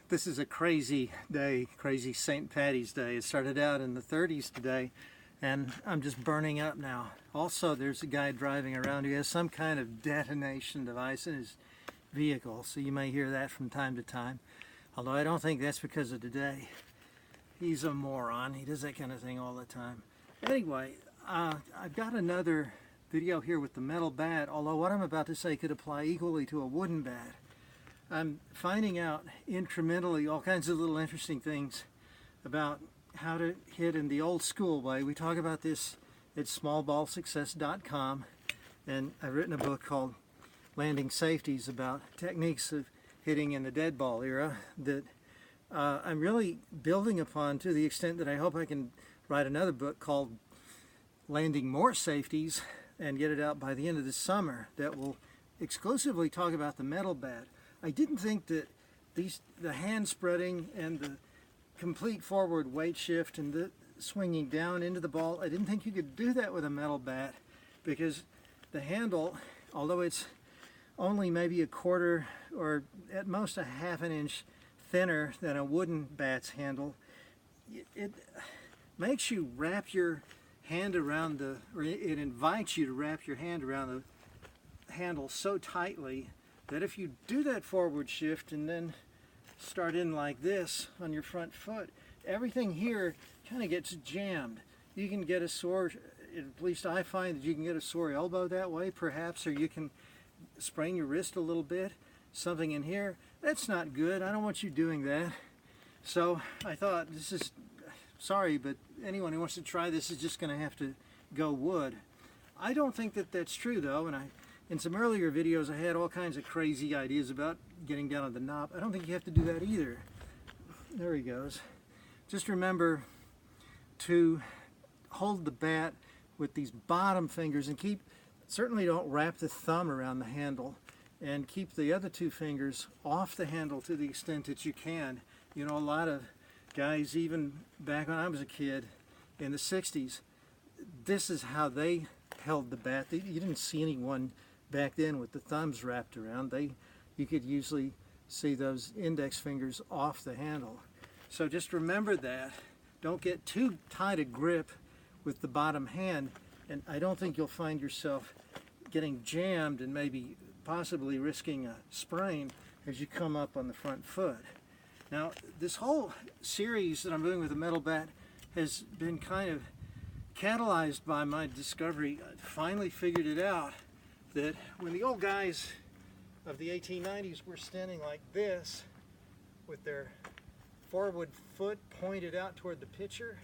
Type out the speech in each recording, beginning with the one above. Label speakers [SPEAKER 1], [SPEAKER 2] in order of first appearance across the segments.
[SPEAKER 1] This is a crazy day, crazy St. Patty's Day. It started out in the 30s today, and I'm just burning up now. Also, there's a guy driving around who has some kind of detonation device in his vehicle, so you may hear that from time to time. Although I don't think that's because of today. He's a moron. He does that kind of thing all the time. Anyway, I've got another video here with the metal bat, although what I'm about to say could apply equally to a wooden bat. I'm finding out incrementally all kinds of little interesting things about how to hit in the old school way. We talk about this at smallballsuccess.com, and I've written a book called Landing Safeties about techniques of hitting in the dead ball era that I'm really building upon to the extent that I hope I can write another book called Landing More Safeties and get it out by the end of the summer that will exclusively talk about the metal bat. I didn't think that the hand spreading and the complete forward weight shift and the swinging down into the ball, I didn't think you could do that with a metal bat, because the handle, although it's only maybe a quarter or at most a half an inch thinner than a wooden bat's handle, it makes you wrap your hand around or it invites you to wrap your hand around the handle so tightly that if you do that forward shift and then start in like this on your front foot, everything here kind of gets jammed. You can get a sore, at least I find that you can get a sore elbow that way perhaps, or you can sprain your wrist a little bit, something in here. That's not good. I don't want you doing that. So I thought, this is, sorry, but anyone who wants to try this is just going to have to go wood. I don't think that that's true though, and in some earlier videos I had all kinds of crazy ideas about getting down on the knob. I don't think you have to do that either. There he goes. Just remember to hold the bat with these bottom fingers and certainly don't wrap the thumb around the handle, and keep the other two fingers off the handle to the extent that you can. You know, a lot of guys, even back when I was a kid in the 60s, this is how they held the bat. You didn't see anyone back then with the thumbs wrapped around. You could usually see those index fingers off the handle. So just remember that. Don't get too tight a grip with the bottom hand, and I don't think you'll find yourself getting jammed and maybe possibly risking a sprain as you come up on the front foot. Now, this whole series that I'm doing with the metal bat has been kind of catalyzed by my discovery. I finally figured it out that when the old guys of the 1890s were standing like this with their forward foot pointed out toward the pitcher,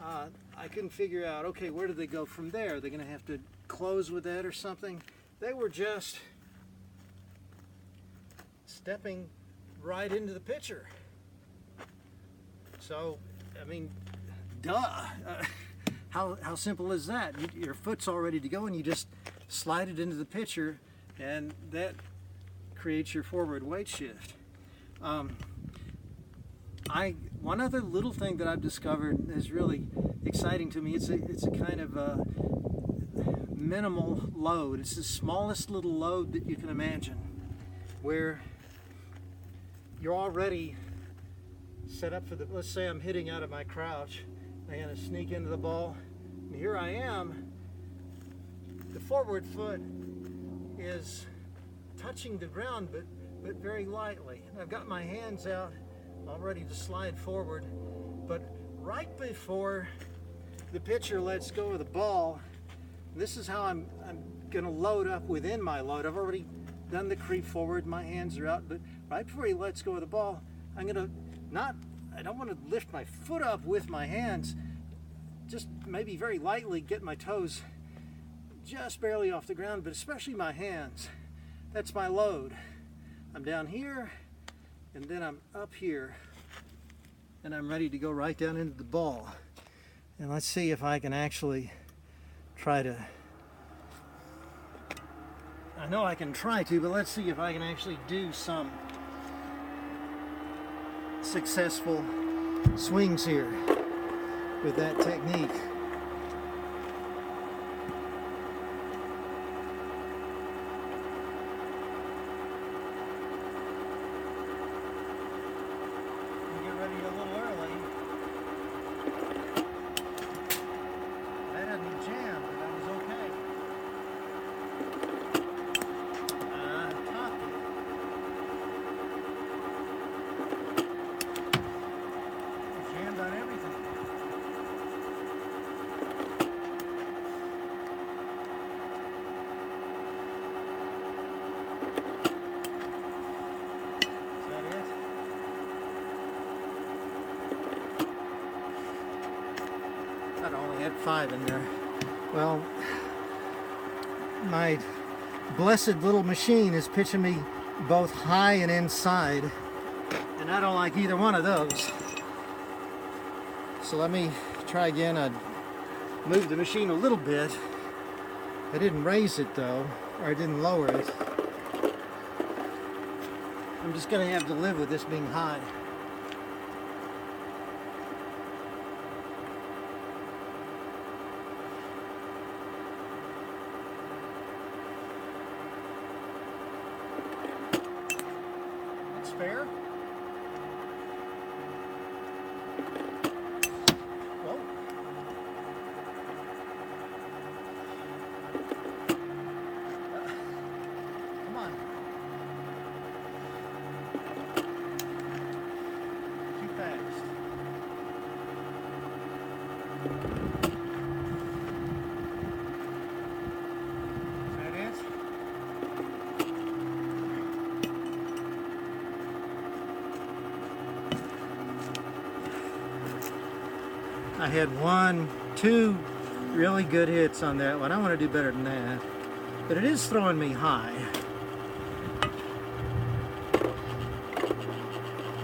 [SPEAKER 1] I couldn't figure out, okay, where do they go from there? Are they going to have to close with that or something? They were just stepping right into the pitcher. So, I mean, duh. How simple is that? Your foot's all ready to go and you just slide it into the pitcher, and that creates your forward weight shift. One other little thing that I've discovered is really exciting to me. It's a kind of a minimal load. It's the smallest little load that you can imagine, where you're already set up for let's say I'm hitting out of my crouch. I'm going to sneak into the ball, and here I am. The forward foot is touching the ground, but very lightly. And I've got my hands out, all ready to slide forward. But right before the pitcher lets go of the ball, this is how I'm going to load up within my load. I've already done the creep forward, my hands are out, but right before he lets go of the ball, I'm going to I don't want to lift my foot up with my hands, just maybe very lightly get my toes just barely off the ground, but especially my hands. That's my load. I'm down here, and then I'm up here, and I'm ready to go right down into the ball. And let's see if I can actually try to, I know I can try to, but let's see if I can actually do some successful swings here with that technique. at 5 in there. Well, my blessed little machine is pitching me both high and inside, and I don't like either one of those. So let me try again. I moved the machine a little bit. I didn't raise it though, or I didn't lower it. I'm just going to have to live with this being high. That's fair. Whoa. Come on. Too fast. Is that it? I had 1, 2 really good hits on that one. I want to do better than that. But it is throwing me high. But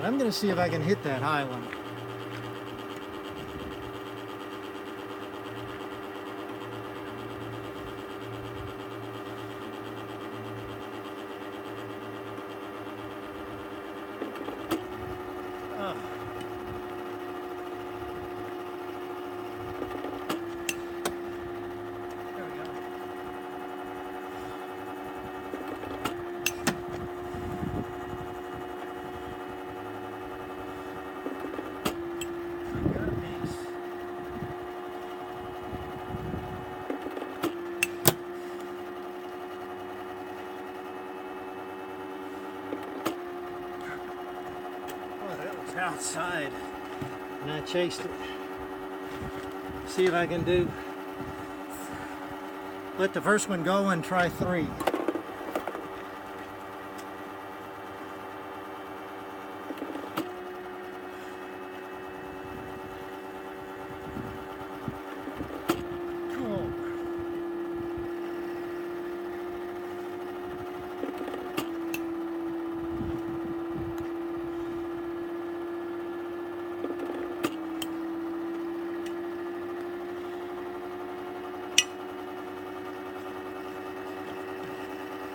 [SPEAKER 1] I'm going to see if I can hit that high one. Oh. There we go. I got a piece. Oh, that was outside, and I chased it. See if I can do. Let the first one go and try 3. Cool.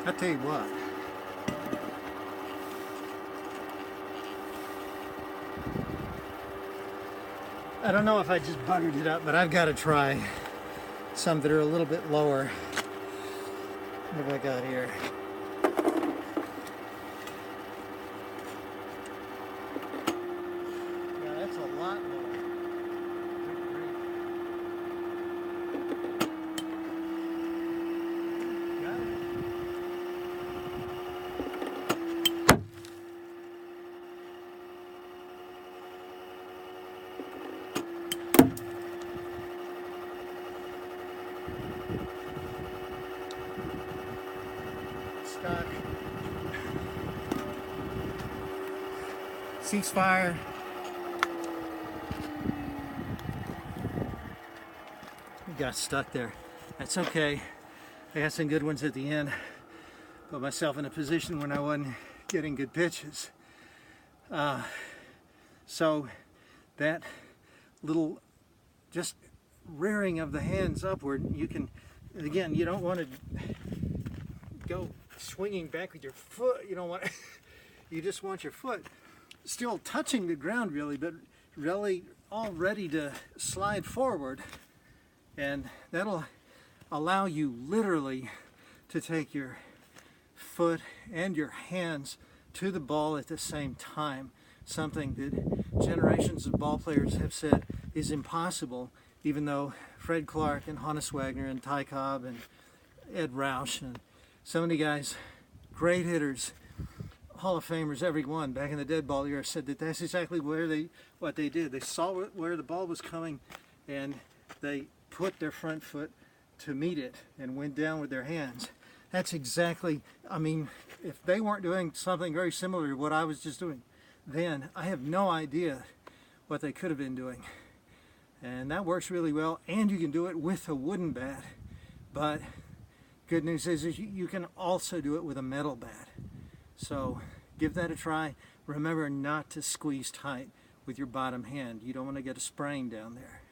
[SPEAKER 1] I tell you what. I don't know if I just buttered it up, but I've got to try some that are a little bit lower. What have I got here? Yeah, that's a lot lower. Got it. Stuck. Ceasefire. We got stuck there. That's okay. I got some good ones at the end. Put myself in a position when I wasn't getting good pitches. So that little just rearing of the hands upward, you can, again, you don't want to go swinging back with your foot. You don't want you just want your foot still touching the ground really, but really all ready to slide forward, and that'll allow you literally to take your foot and your hands to the ball at the same time, something that generations of ball players have said is impossible, even though Fred Clark and Hannes Wagner and Ty Cobb and Ed Roush and so many guys, great hitters, Hall of Famers, every one back in the Deadball Era, said that that's exactly what they did. They saw where the ball was coming, and they put their front foot to meet it and went down with their hands. That's exactly, I mean, if they weren't doing something very similar to what I was just doing, then I have no idea what they could have been doing. And that works really well, and you can do it with a wooden bat. But good news is you can also do it with a metal bat. So give that a try. Remember not to squeeze tight with your bottom hand. You don't want to get a sprain down there.